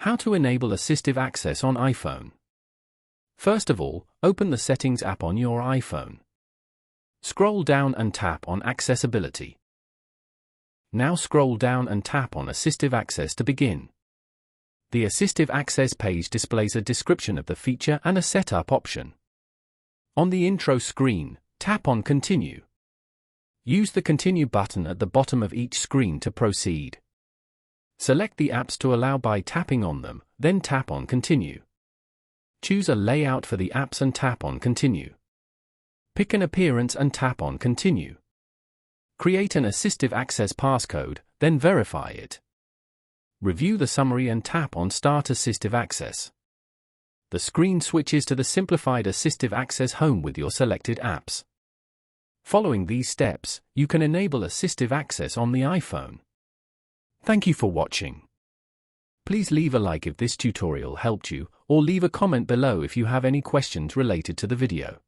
How to enable Assistive Access on iPhone. First of all, open the Settings app on your iPhone. Scroll down and tap on Accessibility. Now scroll down and tap on Assistive Access to begin. The Assistive Access page displays a description of the feature and a setup option. On the intro screen, tap on Continue. Use the Continue button at the bottom of each screen to proceed. Select the apps to allow by tapping on them, then tap on Continue. Choose a layout for the apps and tap on Continue. Pick an appearance and tap on Continue. Create an Assistive Access passcode, then verify it. Review the summary and tap on Start Assistive Access. The screen switches to the simplified Assistive Access home with your selected apps. Following these steps, you can enable Assistive Access on the iPhone. Thank you for watching. Please leave a like if this tutorial helped you, or leave a comment below if you have any questions related to the video.